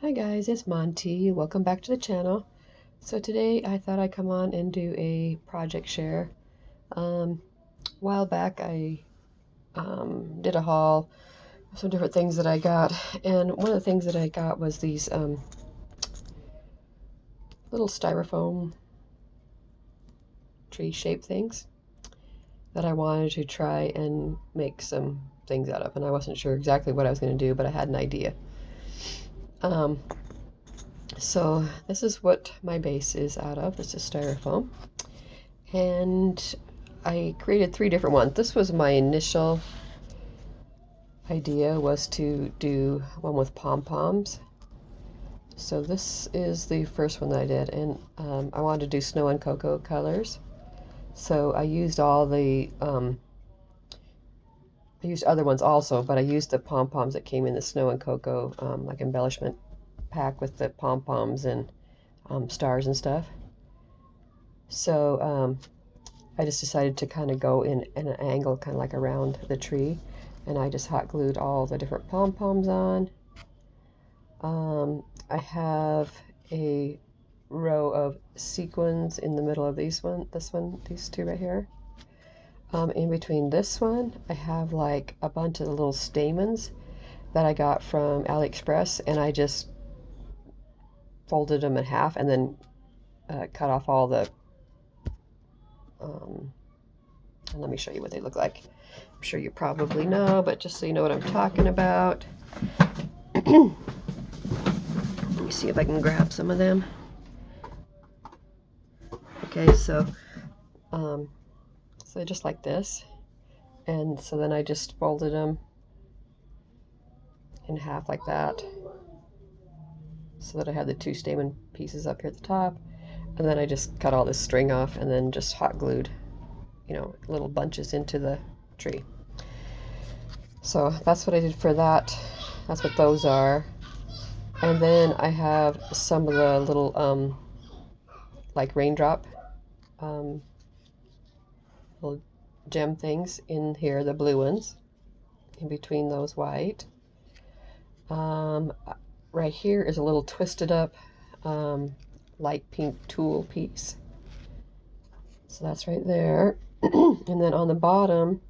Hi guys, it's Monty. Welcome back to the channel. So today I thought I'd come on and do a project share. A while back I did a haul of some different things that I got, and one of the things that I got was these little styrofoam tree shaped things that I wanted to try and make some things out of, and I wasn't sure exactly what I was going to do, but I had an idea. So this is what my base is out of. This is styrofoam. And I created 3 different ones. This was my initial idea, was to do one with pom-poms. So this is the first one that I did, and I wanted to do snow and cocoa colors. So I used all the, I used other ones also, but I used the pom-poms that came in the snow and cocoa, like embellishment pack with the pom-poms and stars and stuff. So I just decided to kind of go in an angle, kind of like around the tree, and I just hot glued all the different pom-poms on. I have a row of sequins in the middle of these 2 right here. In between this one, I have like a bunch of the little stamens that I got from AliExpress, and I just folded them in half and then cut off all the and let me show you what they look like. I'm sure you probably know, but just so you know what I'm talking about. Let me see if I can grab some of them. Okay, so just like this, and so then I just folded them in half like that, so that I had the 2 stamen pieces up here at the top, and then I just cut all this string off and then just hot glued, you know, little bunches into the tree. So that's what I did for that. That's what those are. And then I have some of the little like raindrop little gem things in here, the blue ones, in between those white. Right here is a little twisted up light pink tulle piece. So that's right there. And then on the bottom,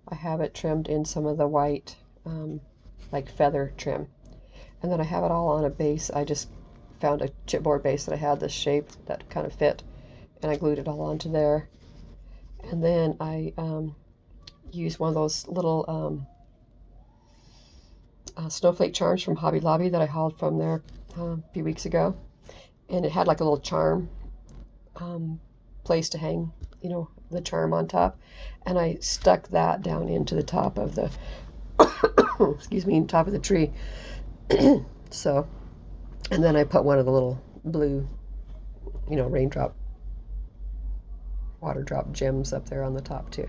I have it trimmed in some of the white, like feather trim. And then I have it all on a base. I just found a chipboard base that I had this shape that kind of fit, and I glued it all onto there. And then I used one of those little snowflake charms from Hobby Lobby that I hauled from there a few weeks ago. And it had like a little charm place to hang, you know, the charm on top. And I stuck that down into the top of the, excuse me, top of the tree. So, and then I put one of the little blue, you know, raindrop, water drop gems up there on the top too.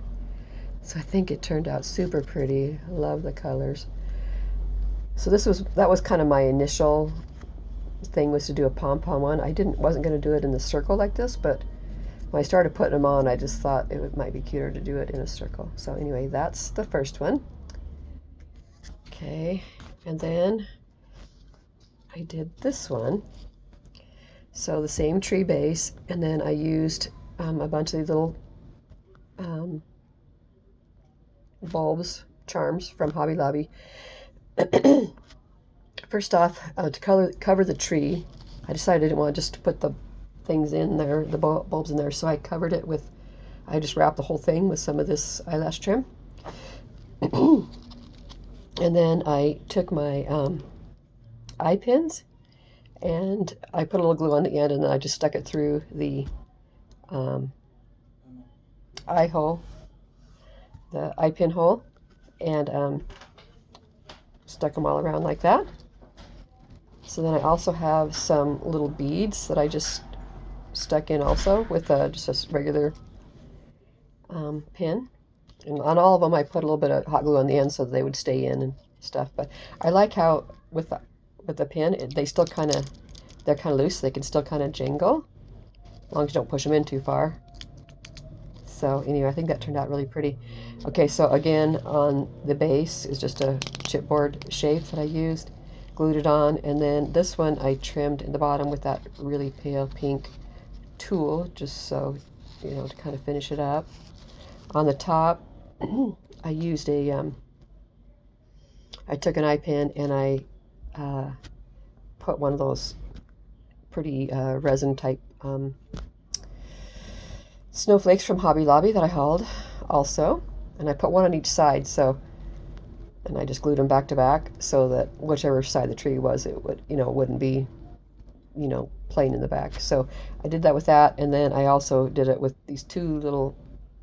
So I think it turned out super pretty. I love the colors. So that was kind of my initial thing, was to do a pom-pom one. I wasn't going to do it in the circle like this, but when I started putting them on, I just thought it might be cuter to do it in a circle. So anyway, that's the first one. Okay, and then I did this one. So the same tree base, and then I used a bunch of these little bulbs, charms from Hobby Lobby. First off, to cover the tree, I decided I didn't want just to put the things in there, the bulbs in there, so I covered it with, I just wrapped the whole thing with some of this eyelash trim. And then I took my eye pins, and I put a little glue on the end, and then I just stuck it through the eye hole, the eye pin hole, and stuck them all around like that. So then I also have some little beads that I just stuck in also with just a regular pin. And on all of them I put a little bit of hot glue on the end so that they would stay in and stuff. But I like how with the pin, they're kind of loose. They can still kind of jingle, as long as you don't push them in too far. So anyway, I think that turned out really pretty. Okay, so again, on the base is just a chipboard shape that I used. glued it on, and then this one I trimmed in the bottom with that really pale pink tool, just so, you know, to kind of finish it up. On the top, I used a, I took an eye pin and I put one of those pretty resin type snowflakes from Hobby Lobby that I hauled also, and I put one on each side, so, and I just glued them back to back so that whichever side the tree was, it would, you know, it wouldn't be, you know, plain in the back. So I did that with that, and then I also did it with these two little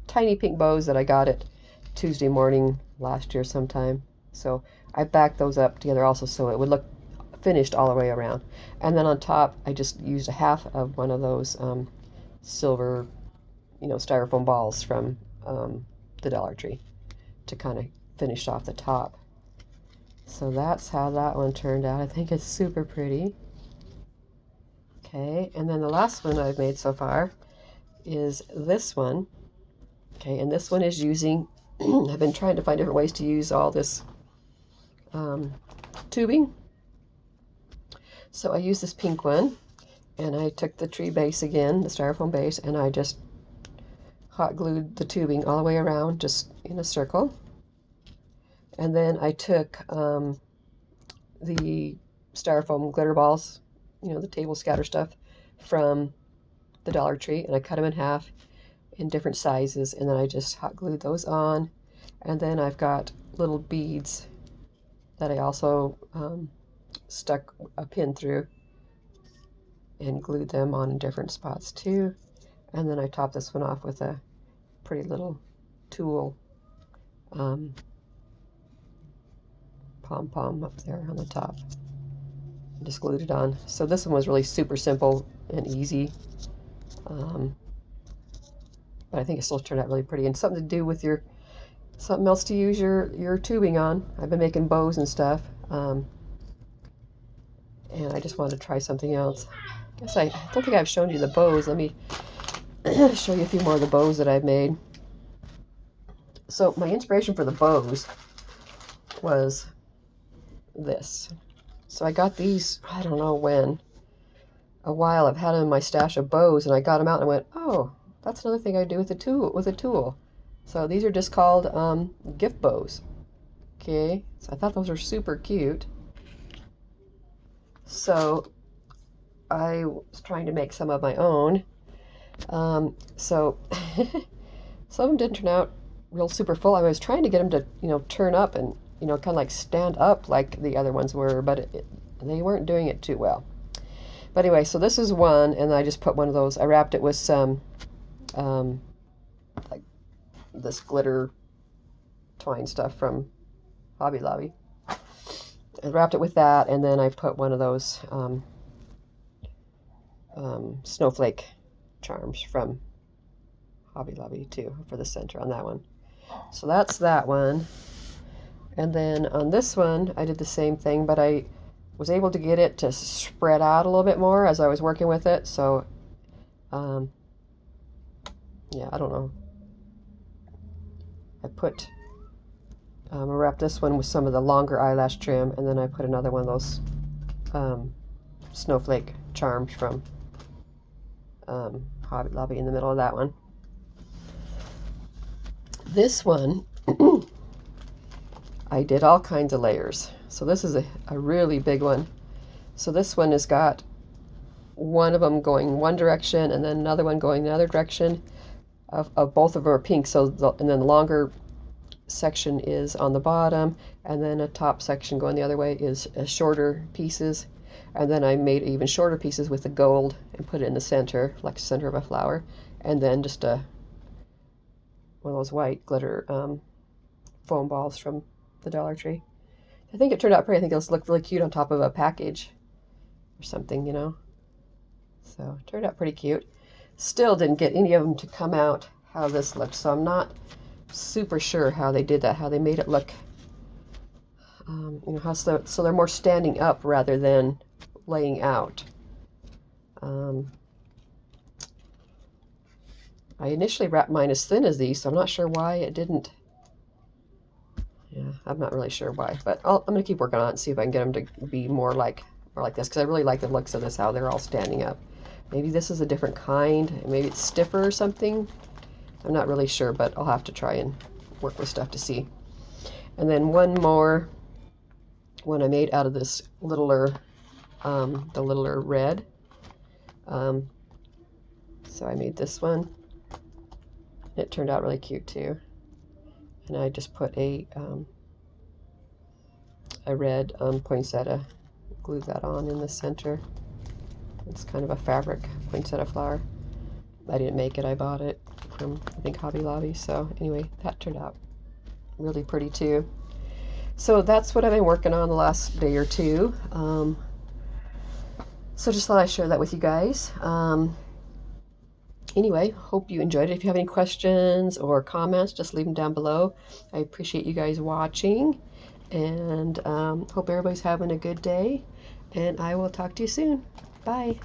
tiny pink bows that I got it Tuesday morning last year sometime. So I backed those up together also so it would look finished all the way around. And then on top, I just used a half of one of those silver, you know, styrofoam balls from the Dollar Tree to kind of finish off the top. So that's how that one turned out. I think it's super pretty. Okay, and then the last one I've made so far is this one. Okay, and this one is using, I've been trying to find different ways to use all this tubing. So I used this pink one, and I took the tree base again, the styrofoam base, and I just hot glued the tubing all the way around, just in a circle. And then I took the styrofoam glitter balls, you know, the table scatter stuff from the Dollar Tree, and I cut them in half in different sizes, and then I just hot glued those on. And then I've got little beads that I also stuck a pin through and glued them on in different spots too. And then I topped this one off with a pretty little tulle pom-pom up there on the top. Just glued it on. So this one was really super simple and easy. But I think it still turned out really pretty, and something to do with your, something else to use your tubing on. I've been making bows and stuff, and I just wanted to try something else. I guess I don't think I've shown you the bows. Let me show you a few more of the bows that I've made. So my inspiration for the bows was this. So I got these, I don't know when, a while. I've had them in my stash of bows, and I got them out and I went, oh, that's another thing I do with a tool. So these are just called gift bows. Okay, so I thought those were super cute. So I was trying to make some of my own. So some of them didn't turn out real super full. I was trying to get them to, you know, turn up and, you know, kind of like stand up like the other ones were, but they weren't doing it too well. But anyway, so this is one, and I just put one of those. I wrapped it with some like this glitter twine stuff from Hobby Lobby. I wrapped it with that, and then I put one of those snowflake charms from Hobby Lobby too for the center on that one. So that's that one. And then on this one, I did the same thing, but I was able to get it to spread out a little bit more as I was working with it. So, yeah, I don't know. I wrapped this one with some of the longer eyelash trim, and then I put another one of those snowflake charms from Hobby Lobby in the middle of that one. This one, I did all kinds of layers. So this is a really big one. So this one has got one of them going one direction and then another one going the other direction. Of both of them are pink. So and then the longer section is on the bottom, and then a top section going the other way is shorter pieces. And then I made even shorter pieces with the gold and put it in the center, like the center of a flower. And then just one of those white glitter foam balls from the Dollar Tree. I think it turned out pretty. I think it'll look really cute on top of a package or something, you know. So it turned out pretty cute. Still didn't get any of them to come out how this looked, so I'm not super sure how they did that, how they made it look, you know, how so they're more standing up rather than laying out. I initially wrapped mine as thin as these, so I'm not sure why it didn't. Yeah, I'm not really sure why, but I'm going to keep working on it and see if I can get them to be more like this, because I really like the looks of this, how they're all standing up. Maybe this is a different kind. Maybe it's stiffer or something. I'm not really sure, but I'll have to try and work with stuff to see. And then one more one I made out of this littler, the littler red. So I made this one. It turned out really cute too. And I just put a red poinsettia, glued that on in the center. It's kind of a fabric poinsettia flower. I didn't make it, I bought it from, I think, Hobby Lobby. So anyway, that turned out really pretty too. So that's what I've been working on the last day or two. So just thought I'd share that with you guys. Anyway, hope you enjoyed it. If you have any questions or comments, just leave them down below. I appreciate you guys watching, and hope everybody's having a good day, and I will talk to you soon. Bye.